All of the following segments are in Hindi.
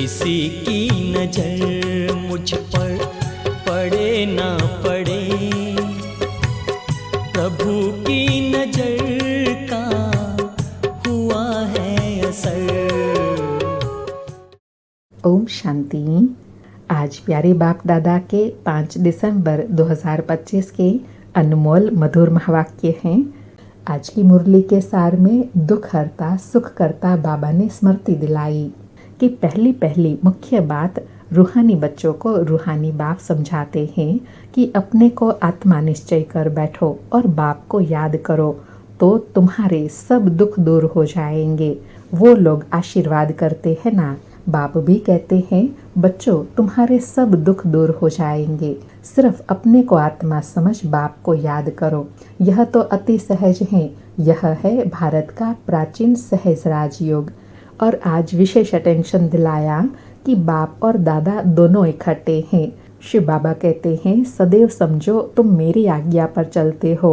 किसी की नजर मुझ पर पड़े ना पड़े, प्रभु की नजर का हुआ है असर। ओम शांति। आज प्यारे बाप दादा के 5 दिसंबर 2025 के अनमोल मधुर महावाक्य हैं। आज की मुरली के सार में दुख हरता सुख करता बाबा ने स्मृति दिलाई कि पहली मुख्य बात रूहानी बच्चों को रूहानी बाप समझाते हैं कि अपने को आत्मा निश्चय कर बैठो और बाप को याद करो तो तुम्हारे सब दुख दूर हो जाएंगे। वो लोग आशीर्वाद करते हैं ना, बाप भी कहते हैं बच्चों तुम्हारे सब दुख दूर हो जाएंगे, सिर्फ अपने को आत्मा समझ बाप को याद करो। यह तो अति सहज है। यह है भारत का प्राचीन सहज राजयोग। और आज विशेष अटेंशन दिलाया कि बाप और दादा दोनों इकट्ठे हैं। शिव बाबा कहते हैं सदैव समझो तुम मेरी आज्ञा पर चलते हो,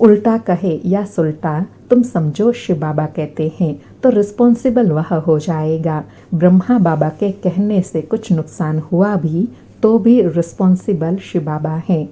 उल्टा कहे या सुल्टा तुम समझो शिव बाबा कहते हैं तो रिस्पॉन्सिबल वह हो जाएगा। ब्रह्मा बाबा के कहने से कुछ नुकसान हुआ भी तो भी रिस्पॉन्सिबल शिव बाबा हैं,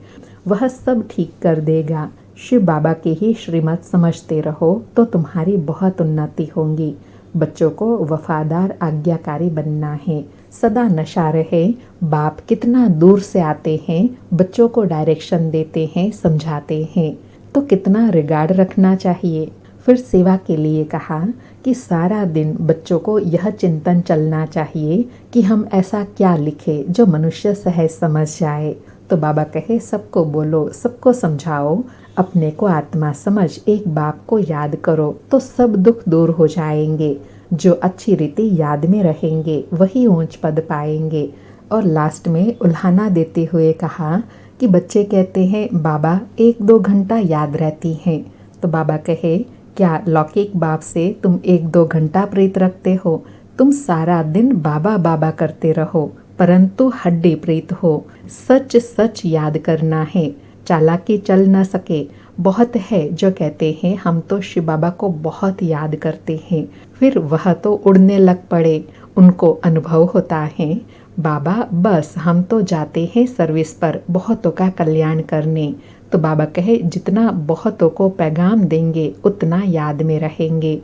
वह सब ठीक कर देगा। शिव बाबा की ही श्रीमत समझते रहो तो तुम्हारी बहुत उन्नति होगी। बच्चों को वफादार आज्ञाकारी बनना है, सदा नशा रहे। बाप कितना दूर से आते हैं, बच्चों को डायरेक्शन देते हैं, समझाते हैं, तो कितना रिगार्ड रखना चाहिए। फिर सेवा के लिए कहा कि सारा दिन बच्चों को यह चिंतन चलना चाहिए कि हम ऐसा क्या लिखे जो मनुष्य सहज समझ जाए। तो बाबा कहे सबको बोलो, सबको समझाओ, अपने को आत्मा समझ एक बाप को याद करो तो सब दुख दूर हो जाएंगे। जो अच्छी रीति याद में रहेंगे वही ऊंच पद पाएंगे। और लास्ट में उल्हाना देते हुए कहा कि बच्चे कहते हैं बाबा 1-2 घंटा याद रहती हैं। तो बाबा कहे क्या लौकिक बाप से तुम 1-2 घंटा प्रीत रखते हो? तुम सारा दिन बाबा बाबा करते रहो परंतु हड्डी प्रीत हो। सच सच याद करना है, चालाकी चल न सके। बहुत है जो कहते हैं हम तो शिव बाबा को बहुत याद करते हैं, फिर वह तो उड़ने लग पड़े, उनको अनुभव होता है बाबा बस हम तो जाते हैं सर्विस पर बहुतों का कल्याण करने। तो बाबा कहे जितना बहुतों को पैगाम देंगे उतना याद में रहेंगे।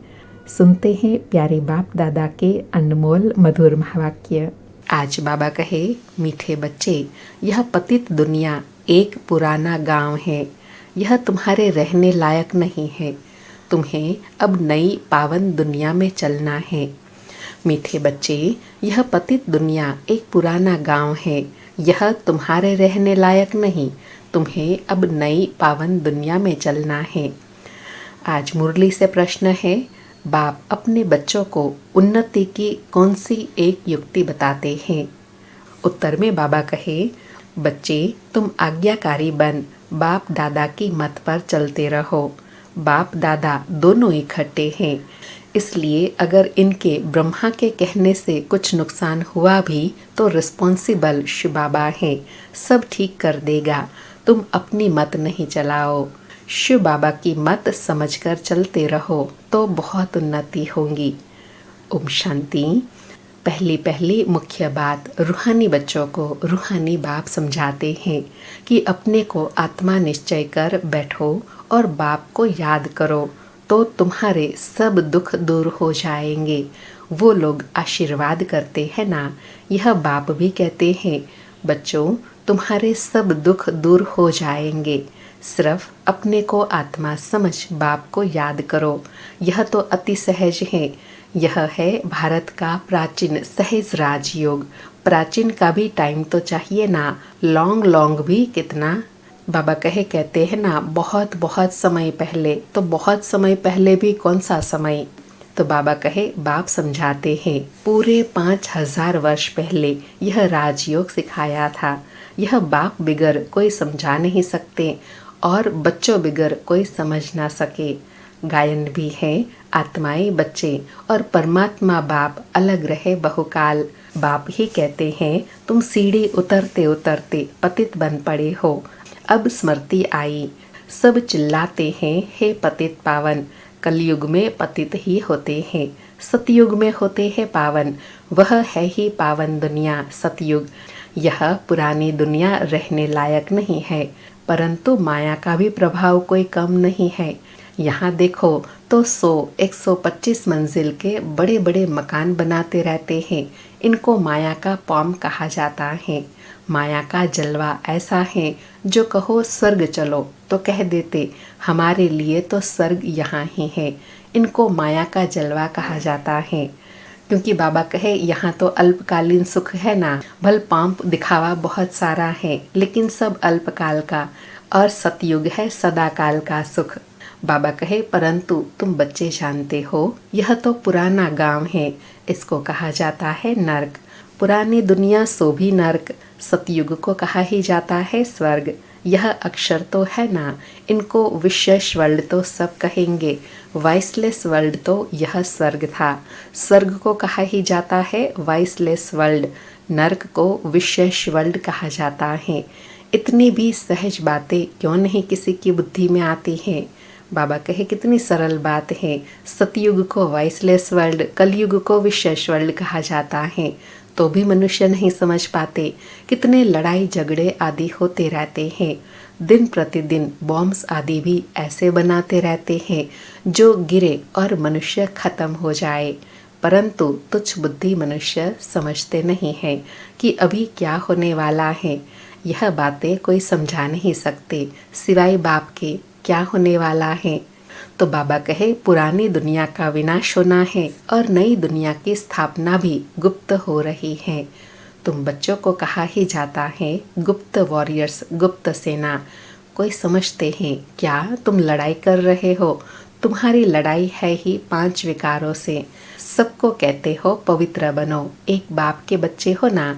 सुनते हैं प्यारे बाप दादा के अनमोल मधुर महावाक्य। आज बाबा कहे मीठे बच्चे, यह पतित दुनिया एक पुराना गांव है, यह तुम्हारे रहने लायक नहीं है। तुम्हें अब नई पावन दुनिया में चलना है। मीठे बच्चे, यह पतित दुनिया एक पुराना गांव है, यह तुम्हारे रहने लायक नहीं। तुम्हें अब नई पावन दुनिया में चलना है। आज मुरली से प्रश्न है, बाप अपने बच्चों को उन्नति की कौन सी एक युक्ति बताते हैं? उत्तर में बाबा कहे बच्चे तुम आज्ञाकारी बन बाप दादा की मत पर चलते रहो। बाप दादा दोनों इकट्ठे हैं, इसलिए अगर इनके ब्रह्मा के कहने से कुछ नुकसान हुआ भी तो रिस्पॉन्सिबल शिव बाबा है, सब ठीक कर देगा। तुम अपनी मत नहीं चलाओ, शिव बाबा की मत समझकर चलते रहो तो बहुत उन्नति होगी। ओम शांति। पहली मुख्य बात रूहानी बच्चों को रूहानी बाप समझाते हैं कि अपने को आत्मा निश्चय कर बैठो और बाप को याद करो तो तुम्हारे सब दुख दूर हो जाएंगे। वो लोग आशीर्वाद करते हैं ना, यह बाप भी कहते हैं बच्चों तुम्हारे सब दुख दूर हो जाएंगे, सिर्फ अपने को आत्मा समझ बाप को याद करो। यह तो अति सहज है। यह है भारत का प्राचीन सहज राजयोग। प्राचीन का भी टाइम तो चाहिए ना, लॉन्ग भी कितना। बाबा कहते हैं ना बहुत बहुत समय पहले, तो बहुत समय पहले भी कौन सा समय। तो बाबा बाप समझाते हैं पूरे 5000 वर्ष पहले यह राजयोग सिखाया था। यह बाप बिगर कोई समझा नहीं सकते और बच्चों बिगर कोई समझ ना सके। गायन भी है आत्माएं बच्चे और परमात्मा बाप अलग रहे बहुकाल। बाप ही कहते हैं तुम सीढ़ी उतरते उतरते पतित बन पड़े हो, अब स्मृति आई। सब चिल्लाते हैं हे पतित पावन, कलयुग में पतित ही होते हैं, सतयुग में होते हैं पावन, वह है ही पावन दुनिया सतयुग। यह पुरानी दुनिया रहने लायक नहीं है, परंतु माया का भी प्रभाव कोई कम नहीं है। यहाँ देखो तो 100-125 मंजिल के बड़े बड़े मकान बनाते रहते हैं। इनको माया का पॉम कहा जाता है। माया का जलवा ऐसा है, जो कहो स्वर्ग चलो तो कह देते हमारे लिए तो स्वर्ग यहाँ ही है। इनको माया का जलवा कहा जाता है, क्योंकि बाबा कहे यहाँ तो अल्पकालीन सुख है ना, भल पांप दिखावा बहुत सारा है, लेकिन सब अल्पकाल का, और सतयुग है सदाकाल का सुख। बाबा कहे परंतु तुम बच्चे जानते हो, यह तो पुराना गांव है, इसको कहा जाता है नर्क। पुरानी दुनिया सो भी नर्क, सतयुग को कहा ही जाता है स्वर्ग। यह अक्षर तो है ना, इनको विशेष वर्ल्ड तो सब कहेंगे, वाइसलेस वर्ल्ड तो यह स्वर्ग था। स्वर्ग को कहा ही जाता है वाइसलेस वर्ल्ड, नर्क को विशेष वर्ल्ड कहा जाता है। इतनी भी सहज बातें क्यों नहीं किसी की बुद्धि में आती हैं। बाबा कहे कितनी सरल बात है। सतयुग को वाइसलेस वर्ल्ड, कलयुग को विशेष वर्ल्ड कहा जाता है, तो भी मनुष्य नहीं समझ पाते। कितने लड़ाई झगड़े आदि होते रहते हैं। दिन प्रतिदिन बॉम्ब्स आदि भी ऐसे बनाते रहते हैं जो गिरे और मनुष्य खत्म हो जाए, परंतु तुच्छ बुद्धि मनुष्य समझते नहीं है कि अभी क्या होने वाला है। यह बातें कोई समझा नहीं सकते सिवाय बाप के, क्या होने वाला है। तो बाबा कहे पुरानी दुनिया का विनाश होना है और नई दुनिया की स्थापना भी गुप्त हो रही है। तुम बच्चों को कहा ही जाता है गुप्त वॉरियर्स, गुप्त सेना। कोई समझते हैं क्या तुम लड़ाई कर रहे हो? तुम्हारी लड़ाई है ही 5 विकारों से। सबको कहते हो पवित्र बनो, एक बाप के बच्चे हो ना।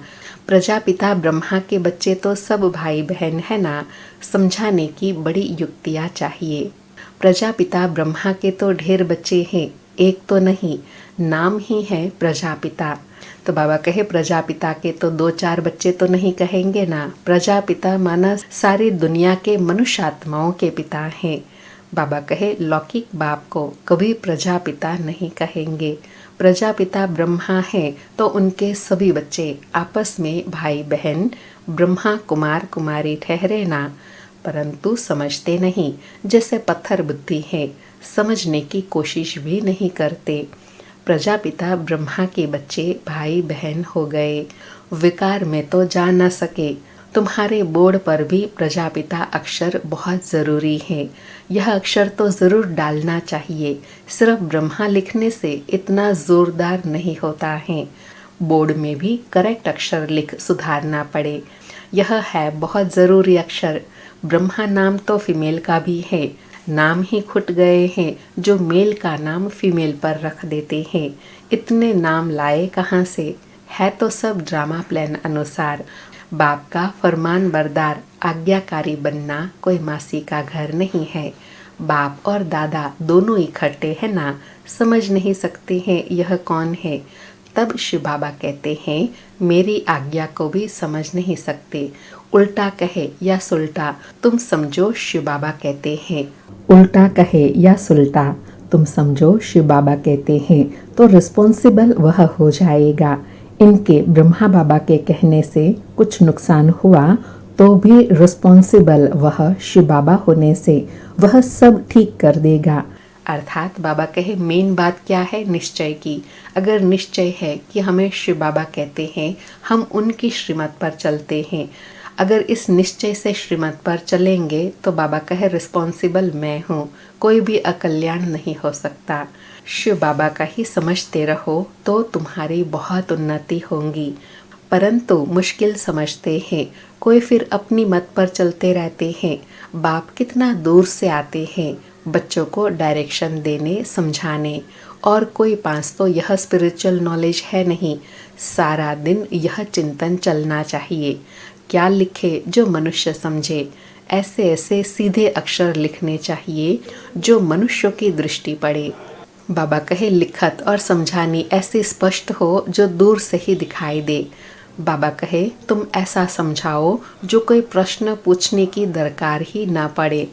प्रजापिता ब्रह्मा के बच्चे तो सब भाई बहन है ना। समझाने की बड़ी युक्तियाँ चाहिए। प्रजापिता ब्रह्मा के तो ढेर बच्चे हैं, एक तो नहीं, नाम ही है प्रजापिता। तो बाबा कहे प्रजापिता के तो 2-4 बच्चे तो नहीं कहेंगे ना। प्रजापिता माना सारी दुनिया के मनुष्यात्माओं के पिता हैं। बाबा कहे लौकिक बाप को कभी प्रजापिता नहीं कहेंगे। प्रजापिता ब्रह्मा है तो उनके सभी बच्चे आपस में भाई बहन ब्रह्मा कुमार कुमारी ठहरे ना, परंतु समझते नहीं। जैसे पत्थर बुद्धि है, समझने की कोशिश भी नहीं करते। प्रजापिता ब्रह्मा के बच्चे भाई बहन हो गए, विकार में तो जा न सके। तुम्हारे बोर्ड पर भी प्रजापिता अक्षर बहुत ज़रूरी है। यह अक्षर तो ज़रूर डालना चाहिए। सिर्फ ब्रह्मा लिखने से इतना ज़ोरदार नहीं होता है, बोर्ड में भी करेक्ट अक्षर लिख सुधारना पड़े। यह है बहुत ज़रूरी अक्षर। ब्रह्मा नाम तो फीमेल का भी है, नाम ही खुट गए हैं जो मेल का नाम फीमेल पर रख देते हैं। इतने नाम लाए कहाँ से? है तो सब ड्रामा प्लान अनुसार। बाप का फरमान बरदार आज्ञाकारी बनना कोई मासी का घर नहीं है। बाप और दादा दोनों इकट्ठे हैं ना, समझ नहीं सकते हैं यह कौन है। तब शिव बाबा कहते हैं मेरी आज्ञा को भी समझ नहीं सकते। उल्टा कहे या सुल्टा तुम समझो शिव बाबा कहते हैं। उल्टा कहे या सुल्टा तुम समझो शिव बाबा कहते हैं, तो रिस्पॉन्सिबल वह हो जाएगा। इनके ब्रह्मा बाबा के कहने से कुछ नुकसान हुआ तो भी रिस्पॉन्सिबल वह शिव बाबा होने से वह सब ठीक कर देगा। अर्थात बाबा कहे मेन बात क्या है? निश्चय की। अगर निश्चय है कि हमें शिव बाबा कहते हैं, हम उनकी श्रीमत पर चलते हैं। अगर इस निश्चय से श्रीमत पर चलेंगे तो बाबा कहे रिस्पॉन्सिबल मैं हूँ, कोई भी अकल्याण नहीं हो सकता। शिव बाबा का ही समझते रहो तो तुम्हारी बहुत उन्नति होगी। परंतु मुश्किल समझते हैं, कोई फिर अपनी मत पर चलते रहते हैं। बाप कितना दूर से आते हैं बच्चों को डायरेक्शन देने समझाने, और कोई पास तो यह स्पिरिचुअल नॉलेज है नहीं। सारा दिन यह चिंतन चलना चाहिए, क्या लिखे जो मनुष्य समझे। ऐसे ऐसे सीधे अक्षर लिखने चाहिए जो मनुष्यों की दृष्टि पड़े। बाबा कहे लिखत और समझानी ऐसी स्पष्ट हो जो दूर से ही दिखाई दे। बाबा कहे तुम ऐसा समझाओ जो कोई प्रश्न पूछने की दरकार ही ना पड़े।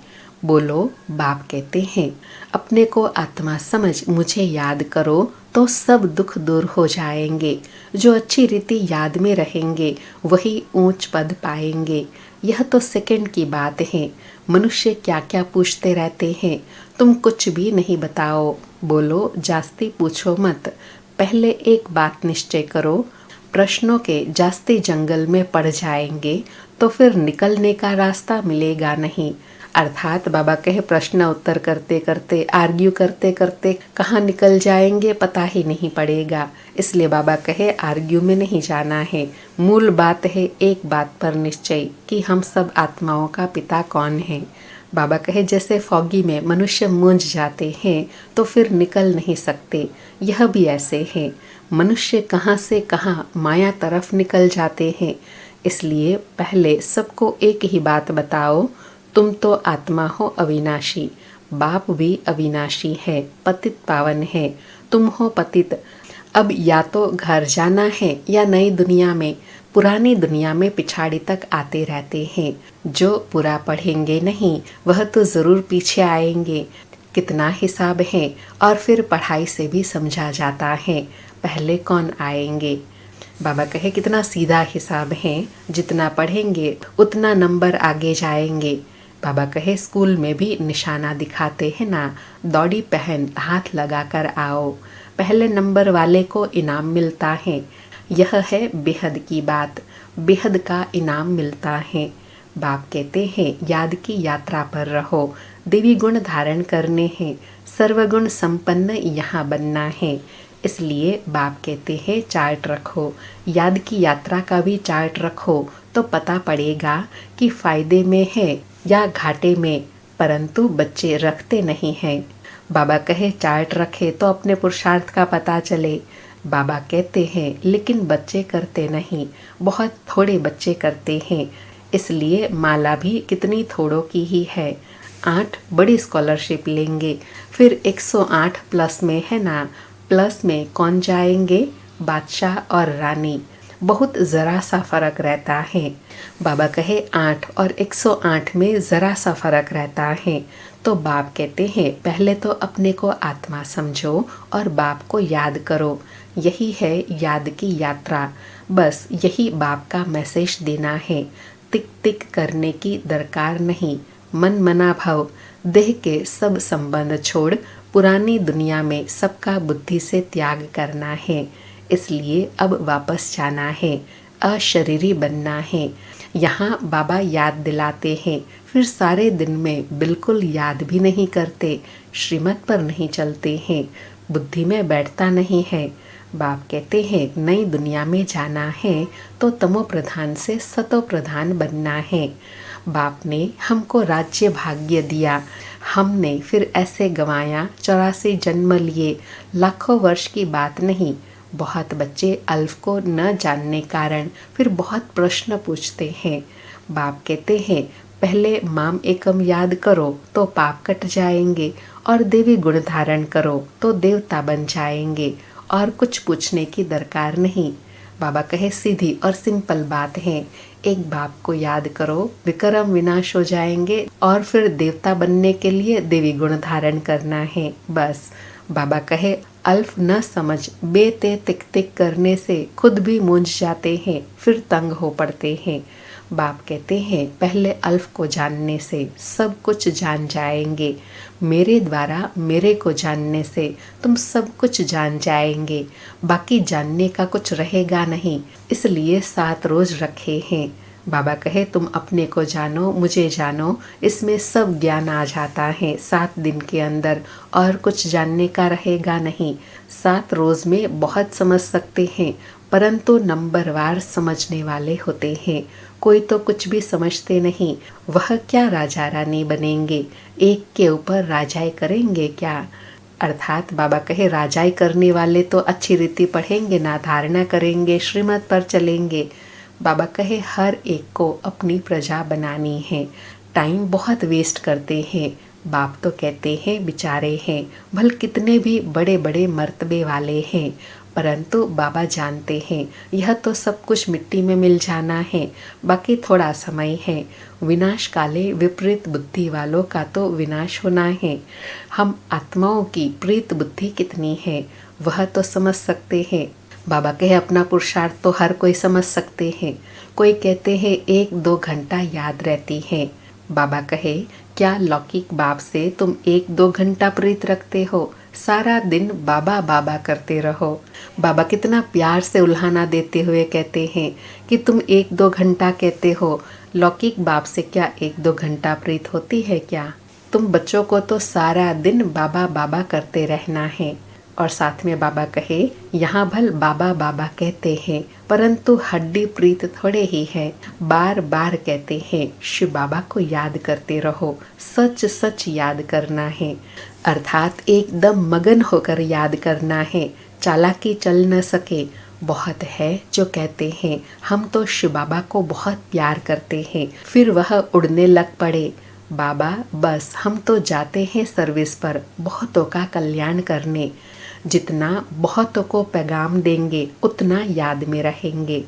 बोलो बाप कहते हैं अपने को आत्मा समझ मुझे याद करो तो सब दुख दूर हो जाएंगे। जो अच्छी रीति याद में रहेंगे वही ऊंच पद पाएंगे। यह तो सेकंड की बात है। मनुष्य क्या क्या पूछते रहते हैं, तुम कुछ भी नहीं बताओ। बोलो जास्ती पूछो मत। पहले एक बात निश्चय करो, प्रश्नों के जास्ती जंगल में पड़ जाएंगे तो फिर निकलने का रास्ता मिलेगा नहीं। अर्थात बाबा कहे प्रश्न उत्तर करते करते, आर्ग्यू करते करते कहाँ निकल जाएंगे पता ही नहीं पड़ेगा। इसलिए बाबा कहे आर्ग्यू में नहीं जाना है। मूल बात है एक बात पर निश्चय कि हम सब आत्माओं का पिता कौन है। बाबा कहे जैसे फॉगी में मनुष्य मूंझ जाते हैं तो फिर निकल नहीं सकते, यह भी ऐसे है। मनुष्य कहाँ से कहाँ माया तरफ निकल जाते हैं। इसलिए पहले सबको एक ही बात बताओ, तुम तो आत्मा हो अविनाशी, बाप भी अविनाशी है, पतित पावन है। तुम हो पतित। अब या तो घर जाना है या नई दुनिया में। पुरानी दुनिया में पिछाड़ी तक आते रहते हैं। जो पूरा पढ़ेंगे नहीं वह तो ज़रूर पीछे आएंगे। कितना हिसाब है और फिर पढ़ाई से भी समझा जाता है पहले कौन आएंगे। बाबा कहे कितना सीधा हिसाब है, जितना पढ़ेंगे उतना नंबर आगे जाएंगे। बाबा कहे स्कूल में भी निशाना दिखाते हैं ना, दौड़ी पहन हाथ लगा कर आओ, पहले नंबर वाले को इनाम मिलता है। यह है बेहद की बात, बेहद का इनाम मिलता है। बाप कहते हैं याद की यात्रा पर रहो, देवी गुण धारण करने हैं, सर्वगुण संपन्न यहाँ बनना है। इसलिए बाप कहते हैं चार्ट रखो, याद की यात्रा का भी चार्ट रखो तो पता पड़ेगा कि फायदे में है या घाटे में। परंतु बच्चे रखते नहीं हैं। बाबा कहे चार्ट रखे तो अपने पुरुषार्थ का पता चले। बाबा कहते हैं लेकिन बच्चे करते नहीं, बहुत थोड़े बच्चे करते हैं। इसलिए माला भी कितनी थोड़ों की ही है। 8 बड़ी स्कॉलरशिप लेंगे, फिर 108 प्लस में है ना, प्लस में कौन जाएंगे, बादशाह और रानी। बहुत ज़रा सा फ़र्क रहता है। बाबा कहे 8 और 108 में ज़रा सा फ़र्क रहता है। तो बाप कहते हैं पहले तो अपने को आत्मा समझो और बाप को याद करो। यही है याद की यात्रा। बस यही बाप का मैसेज देना है। टिक टिक करने की दरकार नहीं। मन मना भाव, देह के सब संबंध छोड़ पुरानी दुनिया में सबका बुद्धि से त्याग करना है। इसलिए अब वापस जाना है, अशरीरी बनना है। यहाँ बाबा याद दिलाते हैं, फिर सारे दिन में बिल्कुल याद भी नहीं करते, श्रीमत पर नहीं चलते हैं, बुद्धि में बैठता नहीं है। बाप कहते हैं नई दुनिया में जाना है तो तमो प्रधान से सतो प्रधान बनना है। बाप ने हमको राज्य भाग्य दिया, हमने फिर ऐसे गंवाया, 84 जन्म लिए, लाखों वर्ष की बात नहीं। बहुत बच्चे अल्फ को न जानने कारण फिर बहुत प्रश्न पूछते हैं। बाप कहते हैं पहले माम एकम याद करो तो पाप कट जाएंगे, और देवी गुण धारण करो तो देवता बन जाएंगे, और कुछ पूछने की दरकार नहीं। बाबा कहे सीधी और सिंपल बात है, एक बाप को याद करो, विक्रम विनाश हो जाएंगे, और फिर देवता बनने के लिए देवी गुण धारण करना है। बस बाबा कहे अल्फ न समझ, बेते तिक तिक करने से खुद भी मूंझ जाते हैं, फिर तंग हो पड़ते हैं। बाप कहते हैं पहले अल्फ को जानने से सब कुछ जान जाएंगे। मेरे द्वारा मेरे को जानने से तुम सब कुछ जान जाएंगे, बाकी जानने का कुछ रहेगा नहीं। इसलिए 7 रोज रखे हैं। बाबा कहे तुम अपने को जानो, मुझे जानो, इसमें सब ज्ञान आ जाता है 7 दिन के अंदर, और कुछ जानने का रहेगा नहीं। 7 रोज में बहुत समझ सकते हैं, परंतु नंबरवार समझने वाले होते हैं। कोई तो कुछ भी समझते नहीं, वह क्या राजा रानी बनेंगे, एक के ऊपर राजाई करेंगे क्या। अर्थात बाबा कहे राजाई करने वाले तो अच्छी रीति पढ़ेंगे ना, धारणा करेंगे, श्रीमत पर चलेंगे। बाबा कहे हर एक को अपनी प्रजा बनानी है, टाइम बहुत वेस्ट करते हैं। बाप तो कहते हैं बेचारे हैं, भल कितने भी बड़े बड़े मर्तबे वाले हैं, परंतु बाबा जानते हैं यह तो सब कुछ मिट्टी में मिल जाना है, बाकी थोड़ा समय है। विनाश काले विपरीत बुद्धि वालों का तो विनाश होना है। हम आत्माओं की प्रीत बुद्धि कितनी है, वह तो समझ सकते हैं। बाबा कहे अपना पुरुषार्थ तो हर कोई समझ सकते हैं। कोई कहते हैं 1-2 घंटा याद रहती है। बाबा कहे क्या लौकिक बाप से तुम 1-2 घंटा प्रीत रखते हो? सारा दिन बाबा बाबा करते रहो। बाबा कितना प्यार से उल्हाना देते हुए कहते हैं कि तुम 1-2 घंटा कहते हो, लौकिक बाप से क्या 1-2 घंटा प्रीत होती है क्या? तुम बच्चों को तो सारा दिन बाबा बाबा करते रहना है। और साथ में बाबा कहे यहाँ भल बाबा बाबा कहते हैं, परंतु हड्डी प्रीत थोड़े ही है। बार बार कहते हैं शिव बाबा को याद करते रहो, सच सच याद करना है, अर्थात एकदम मगन होकर याद करना है। चालाकी चल न सके। बहुत है जो कहते हैं हम तो शिव बाबा को बहुत प्यार करते हैं, फिर वह उड़ने लग पड़े। बाबा बस हम तो जाते हैं सर्विस पर बहुतों का कल्याण करने। जितना बहुतों को पैगाम देंगे उतना याद में रहेंगे।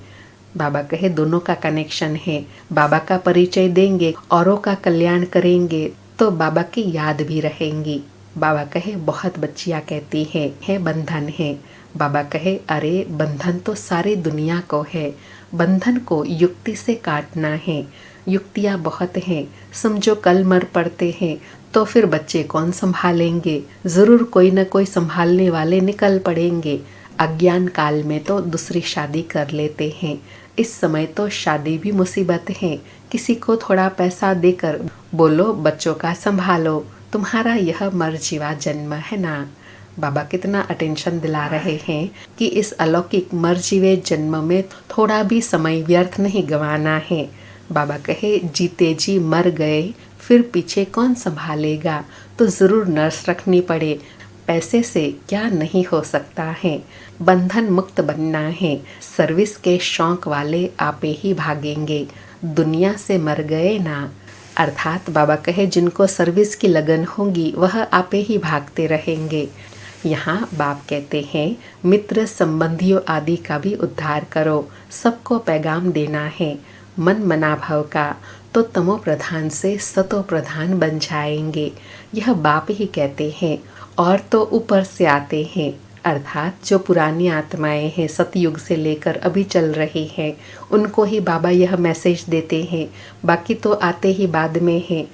बाबा कहे दोनों का कनेक्शन है। बाबा का परिचय देंगे, औरों का कल्याण करेंगे तो बाबा की याद भी रहेंगी। बाबा कहे बहुत बच्चियां कहती है बंधन है। बाबा कहे अरे बंधन तो सारी दुनिया को है। बंधन को युक्ति से काटना है। युक्तियाँ बहुत हैं। समझो कल मर पड़ते हैं तो फिर बच्चे कौन संभालेंगे? ज़रूर कोई न कोई संभालने वाले निकल पड़ेंगे। अज्ञान काल में तो दूसरी शादी कर लेते हैं। इस समय तो शादी भी मुसीबत है। किसी को थोड़ा पैसा देकर बोलो बच्चों का संभालो, तुम्हारा यह मरजीवा जन्म है ना। बाबा कितना अटेंशन दिला रहे हैं कि इस अलौकिक मरजीवे जन्म में थोड़ा भी समय व्यर्थ नहीं गंवाना है। बाबा कहे जीते जी मर गए फिर पीछे कौन संभालेगा? तो ज़रूर नर्स रखनी पड़े। पैसे से क्या नहीं हो सकता है। बंधन मुक्त बनना है। सर्विस के शौक वाले आपे ही भागेंगे। दुनिया से मर गए ना। अर्थात बाबा कहे जिनको सर्विस की लगन होगी वह आपे ही भागते रहेंगे। यहाँ बाप कहते हैं मित्र संबंधियों आदि का भी उद्धार करो। सबको पैगाम देना है। मन मना भाव का तो तमो प्रधान से सतो प्रधान बन जाएंगे। यह बाप ही कहते हैं। और तो ऊपर से आते हैं, अर्थात जो पुरानी आत्माएं हैं सतयुग से लेकर अभी चल रही हैं, उनको ही बाबा यह मैसेज देते हैं। बाकी तो आते ही बाद में हैं।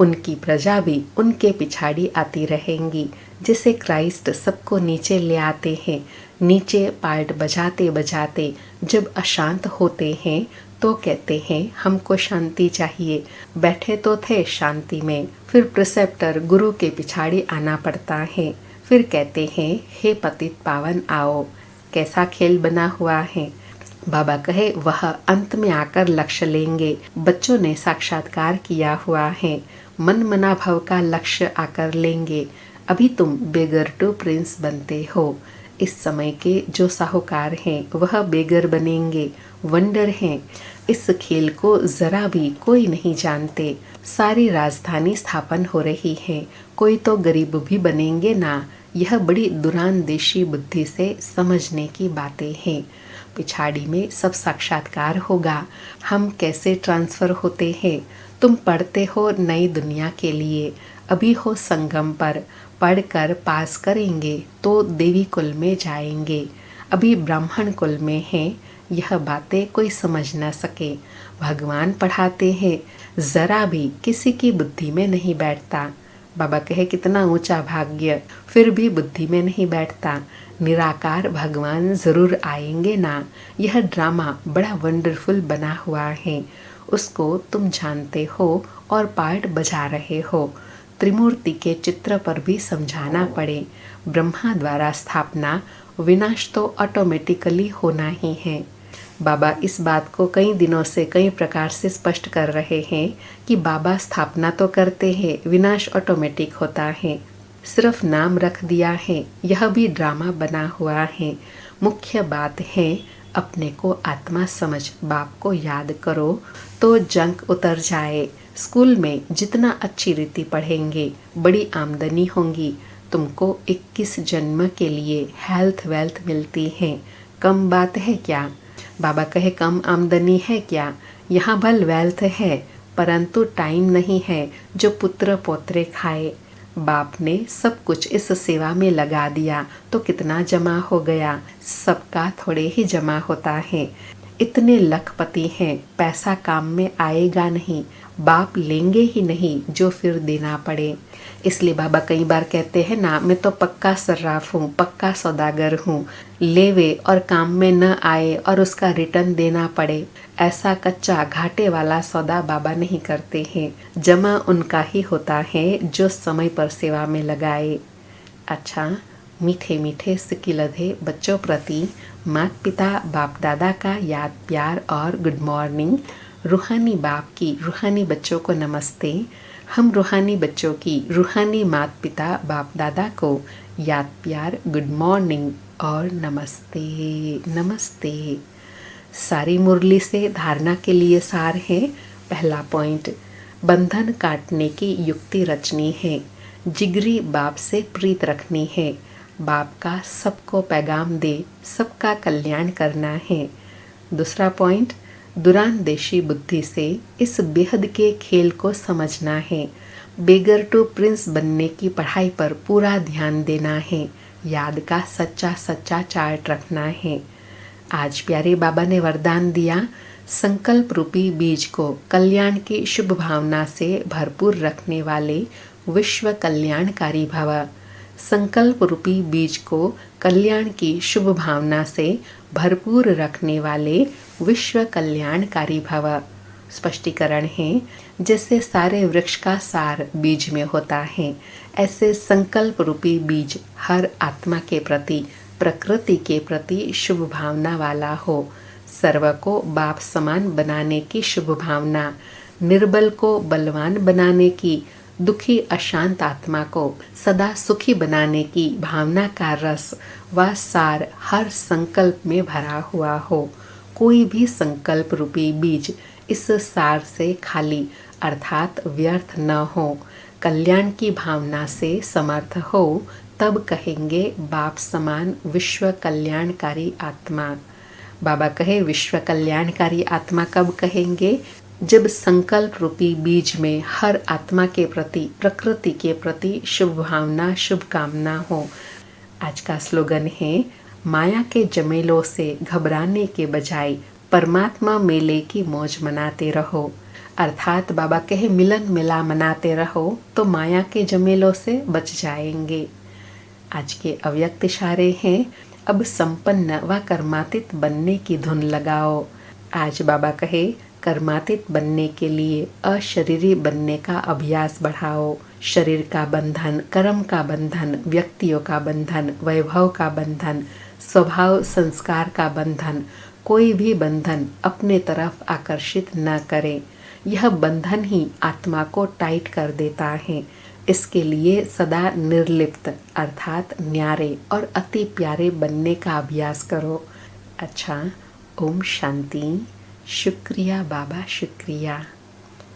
उनकी प्रजा भी उनके पिछाड़ी आती रहेंगी। जैसे क्राइस्ट सबको नीचे ले आते हैं। नीचे पार्ट बजाते बजाते जब अशांत होते हैं तो कहते हैं हमको शांति चाहिए। बैठे तो थे शांति में, फिर प्रिसेप्टर गुरु के पिछाड़ी आना पड़ता है। फिर कहते हैं हे पतित पावन आओ। कैसा खेल बना हुआ है। बाबा कहे वह अंत में आकर लक्ष्य लेंगे। बच्चों ने साक्षात्कार किया हुआ है। मन मना भव का लक्ष्य आकर लेंगे। अभी तुम बेगर टू प्रिंस बनते हो। इस समय के जो साहूकार हैं वह बेगर बनेंगे। वंडर हैं। इस खेल को जरा भी कोई नहीं जानते। सारी राजधानी स्थापन हो रही है। कोई तो गरीब भी बनेंगे ना। यह बड़ी दुरानदेशी बुद्धि से समझने की बातें हैं। पिछाड़ी में सब साक्षात्कार होगा। हम कैसे ट्रांसफ़र होते हैं। तुम पढ़ते हो नई दुनिया के लिए। अभी हो संगम पर। पढ़कर पास करेंगे तो देवी कुल में जाएंगे। अभी ब्राह्मण कुल में हैं। यह बातें कोई समझ न सके। भगवान पढ़ाते हैं, ज़रा भी किसी की बुद्धि में नहीं बैठता। बाबा कहे कितना ऊंचा भाग्य, फिर भी बुद्धि में नहीं बैठता। निराकार भगवान ज़रूर आएंगे ना। यह ड्रामा बड़ा वंडरफुल बना हुआ है। उसको तुम जानते हो और पार्ट बजा रहे हो। त्रिमूर्ति के चित्र पर भी समझाना पड़े। ब्रह्मा द्वारा स्थापना, विनाश तो ऑटोमेटिकली होना ही है। बाबा इस बात को कई दिनों से कई प्रकार से स्पष्ट कर रहे हैं कि बाबा स्थापना तो करते हैं, विनाश ऑटोमेटिक होता है। सिर्फ नाम रख दिया है। यह भी ड्रामा बना हुआ है। मुख्य बात है अपने को आत्मा समझ बाप को याद करो तो जंक उतर जाए। स्कूल में जितना अच्छी रीति पढ़ेंगे बड़ी आमदनी होगी। तुमको 21 जन्म के लिए हेल्थ वेल्थ मिलती है। कम बात है क्या? बाबा कहे कम आमदनी है क्या? यहाँ भल वेल्थ है, परंतु टाइम नहीं है जो पुत्र पोत्रे खाए। बाप ने सब कुछ इस सेवा में लगा दिया तो कितना जमा हो गया। सबका थोड़े ही जमा होता है। इतने लखपति हैं, पैसा काम में आएगा नहीं, बाप लेंगे ही नहीं जो फिर देना पड़े। इसलिए बाबा कई बार कहते हैं ना, मैं तो पक्का सर्राफ हूँ, पक्का सौदागर हूँ। लेवे और काम में न आए और उसका रिटर्न देना पड़े, ऐसा कच्चा घाटे वाला सौदा बाबा नहीं करते हैं। जमा उनका ही होता है जो समय पर सेवा में लगाए। अच्छा, मीठे मीठे सिकिलधे बच्चों प्रति माता पिता बाप दादा का याद प्यार और गुड मॉर्निंग। रूहानी बाप की रूहानी बच्चों को नमस्ते। हम रूहानी बच्चों की रूहानी माता पिता बाप दादा को याद प्यार गुड मॉर्निंग और नमस्ते नमस्ते। सारी मुरली से धारणा के लिए सार है। पहला पॉइंट, बंधन काटने की युक्ति रचनी है। जिगरी बाप से प्रीत रखनी है। बाप का सबको पैगाम दे, सबका कल्याण करना है। दूसरा पॉइंट, दुरानदेशी बुद्धि से इस बेहद के खेल को समझना है। बेगर टू प्रिंस बनने की पढ़ाई पर पूरा ध्यान देना है। याद का सच्चा सच्चा चार्ट रखना है। आज प्यारे बाबा ने वरदान दिया, संकल्प रूपी बीज को कल्याण की शुभ भावना से भरपूर रखने वाले विश्व कल्याणकारी भव। संकल्प रूपी बीज को कल्याण की शुभ भावना से भरपूर रखने वाले विश्व कल्याणकारी भव। स्पष्टीकरण है, जैसे सारे वृक्ष का सार बीज में होता है, ऐसे संकल्प रूपी बीज हर आत्मा के प्रति, प्रकृति के प्रति शुभ भावना वाला हो। सर्व को बाप समान बनाने की शुभ भावना, निर्बल को बलवान बनाने की, दुखी अशांत आत्मा को सदा सुखी बनाने की भावना का रस व सार हर संकल्प में भरा हुआ हो। कोई भी संकल्प रूपी बीज इस सार से खाली अर्थात व्यर्थ न हो, कल्याण की भावना से समर्थ हो, तब कहेंगे बाप समान विश्व कल्याणकारी आत्मा। बाबा कहे विश्व कल्याणकारी आत्मा कब कहेंगे? जब संकल्प रूपी बीज में हर आत्मा के प्रति, प्रकृति के प्रति शुभ भावना, शुभ कामना हो। आज का स्लोगन है, माया के जमेलों से घबराने के बजाय परमात्मा मेले की मौज मनाते रहो। अर्थात बाबा कहे मिलन मेला मनाते रहो तो माया के जमेलों से बच जाएंगे। आज के अव्यक्त इशारे हैं, अब संपन्न व कर्मातीत बनने की धुन लगाओ। आज बाबा कहे कर्मातीत बनने के लिए अशरीरी बनने का अभ्यास बढ़ाओ। शरीर का बंधन, कर्म का बंधन, व्यक्तियों का बंधन, वैभव का बंधन, स्वभाव संस्कार का बंधन, कोई भी बंधन अपने तरफ आकर्षित न करे। यह बंधन ही आत्मा को टाइट कर देता है। इसके लिए सदा निर्लिप्त अर्थात न्यारे और अति प्यारे बनने का अभ्यास करो। अच्छा, ओम शांति। शुक्रिया बाबा, शुक्रिया।